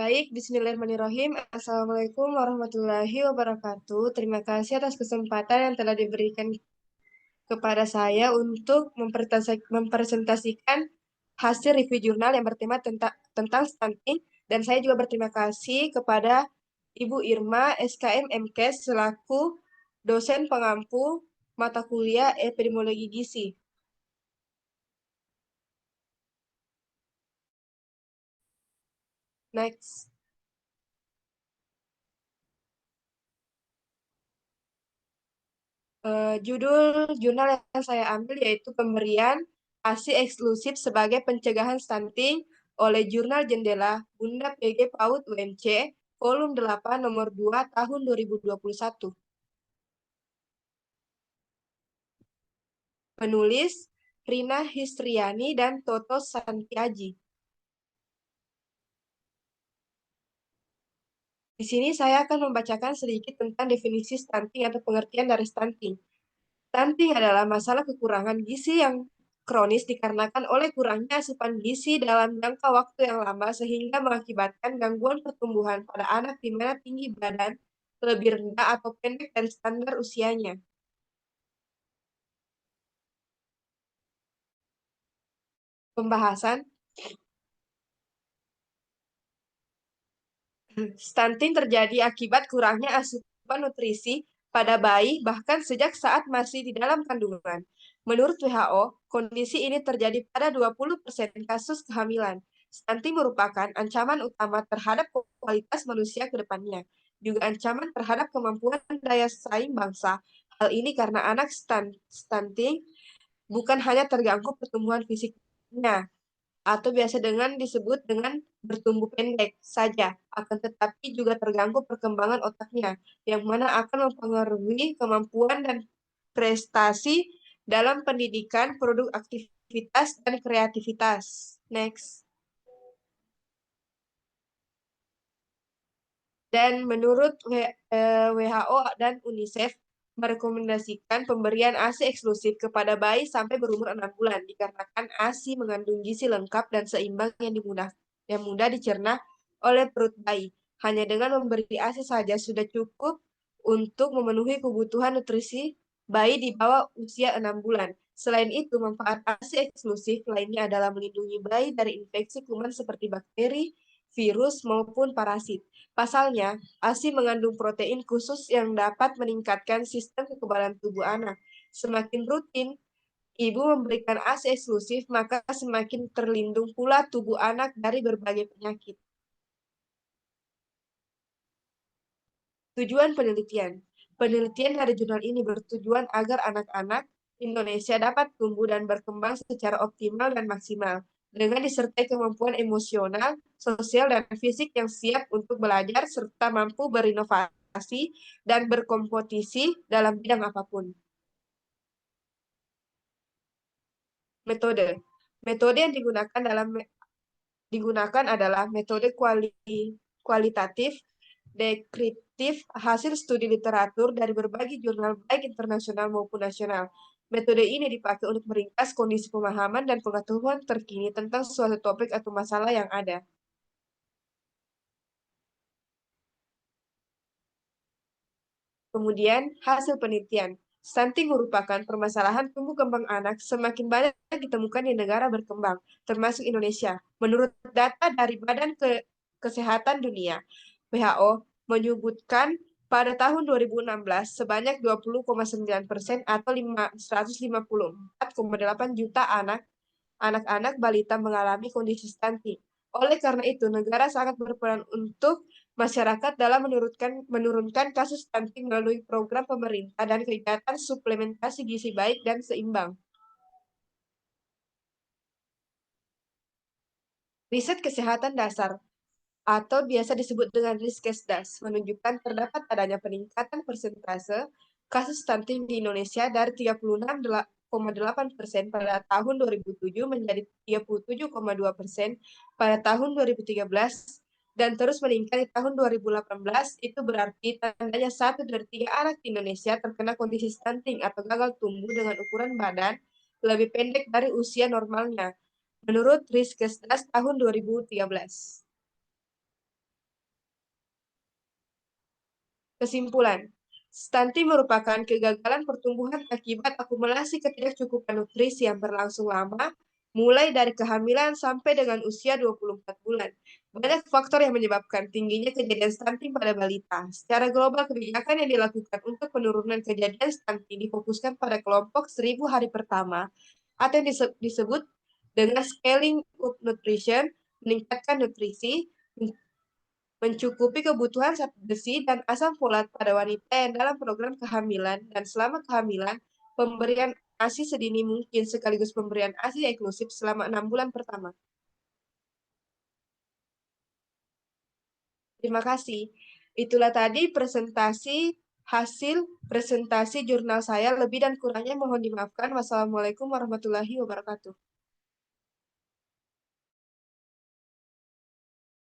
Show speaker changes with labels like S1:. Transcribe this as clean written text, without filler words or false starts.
S1: Baik, bismillahirrahmanirrahim. Assalamualaikum warahmatullahi wabarakatuh. Terima kasih atas kesempatan yang telah diberikan kepada saya untuk mempresentasikan hasil review jurnal yang bertema tentang stunting. Dan saya juga berterima kasih kepada Ibu Irma, SKM MKes, selaku dosen pengampu mata kuliah epidemiologi gizi. Next. Judul jurnal yang saya ambil yaitu pemberian ASI eksklusif sebagai pencegahan stunting oleh Jurnal Jendela Bunda PG PAUD UMC, volume 8 nomor 2 tahun 2021. Penulis Rina Histriani dan Toto Santiaji. Di sini saya akan membacakan sedikit tentang definisi stunting atau pengertian dari stunting. Stunting adalah masalah kekurangan gizi yang kronis dikarenakan oleh kurangnya asupan gizi dalam jangka waktu yang lama sehingga mengakibatkan gangguan pertumbuhan pada anak di mana tinggi badan lebih rendah atau pendek dari standar usianya. Pembahasan, stunting terjadi akibat kurangnya asupan nutrisi pada bayi bahkan sejak saat masih di dalam kandungan. Menurut WHO, kondisi ini terjadi pada 20% kasus kehamilan. Stunting merupakan ancaman utama terhadap kualitas manusia ke depannya, juga ancaman terhadap kemampuan daya saing bangsa. Hal ini karena anak stunting bukan hanya terganggu pertumbuhan fisiknya, atau biasa dengan disebut dengan bertumbuh pendek saja, akan tetapi juga terganggu perkembangan otaknya, yang mana akan mempengaruhi kemampuan dan prestasi dalam pendidikan, produk aktivitas, dan kreativitas. Next. Dan menurut WHO dan UNICEF, merekomendasikan pemberian ASI eksklusif kepada bayi sampai berumur 6 bulan dikarenakan ASI mengandung gizi lengkap dan seimbang yang mudah dicerna oleh perut bayi. Hanya dengan memberi ASI saja sudah cukup untuk memenuhi kebutuhan nutrisi bayi di bawah usia 6 bulan. Selain itu, manfaat ASI eksklusif lainnya adalah melindungi bayi dari infeksi kuman seperti bakteri, virus, maupun parasit. Pasalnya, ASI mengandung protein khusus yang dapat meningkatkan sistem kekebalan tubuh anak. Semakin rutin ibu memberikan ASI eksklusif, maka semakin terlindung pula tubuh anak dari berbagai penyakit. Tujuan penelitian. Penelitian dari jurnal ini bertujuan agar anak-anak Indonesia dapat tumbuh dan berkembang secara optimal dan maksimal, dengan disertai kemampuan emosional, sosial, dan fisik yang siap untuk belajar serta mampu berinovasi dan berkompetisi dalam bidang apapun. Metode. Metode yang digunakan adalah metode kualitatif, deskriptif, hasil studi literatur dari berbagai jurnal baik internasional maupun nasional. Metode ini dipakai untuk meringkas kondisi pemahaman dan pengetahuan terkini tentang suatu topik atau masalah yang ada. Kemudian, hasil penelitian. Stunting merupakan permasalahan tumbuh kembang anak semakin banyak ditemukan di negara berkembang, termasuk Indonesia. Menurut data dari Kesehatan Dunia, WHO menyebutkan pada tahun 2016 sebanyak 20,9% atau 154,8 juta anak-anak balita mengalami kondisi stunting. Oleh karena itu, negara sangat berperan untuk masyarakat dalam menurunkan kasus stunting melalui program pemerintah dan kegiatan suplementasi gizi baik dan seimbang. Riset kesehatan dasar atau biasa disebut dengan Riskesdas menunjukkan terdapat adanya peningkatan persentase kasus stunting di Indonesia dari 36,8% pada tahun 2007 menjadi 37,2% pada tahun 2013 dan terus meningkat di tahun 2018. Itu berarti tandanya 1 dari 3 anak di Indonesia terkena kondisi stunting atau gagal tumbuh dengan ukuran badan lebih pendek dari usia normalnya, menurut Riskesdas tahun 2013. Kesimpulan, stunting merupakan kegagalan pertumbuhan akibat akumulasi ketidakcukupan nutrisi yang berlangsung lama, mulai dari kehamilan sampai dengan usia 24 bulan. Banyak faktor yang menyebabkan tingginya kejadian stunting pada balita. Secara global, kebijakan yang dilakukan untuk penurunan kejadian stunting difokuskan pada kelompok 1000 hari pertama, atau yang disebut dengan scaling up nutrition, meningkatkan nutrisi, mencukupi kebutuhan zat besi dan asam folat pada wanita yang dalam program kehamilan dan selama kehamilan, pemberian ASI sedini mungkin sekaligus pemberian ASI eksklusif selama 6 bulan pertama. Terima kasih. Itulah tadi hasil presentasi jurnal saya. Lebih dan kurangnya mohon dimaafkan. Wassalamualaikum warahmatullahi wabarakatuh.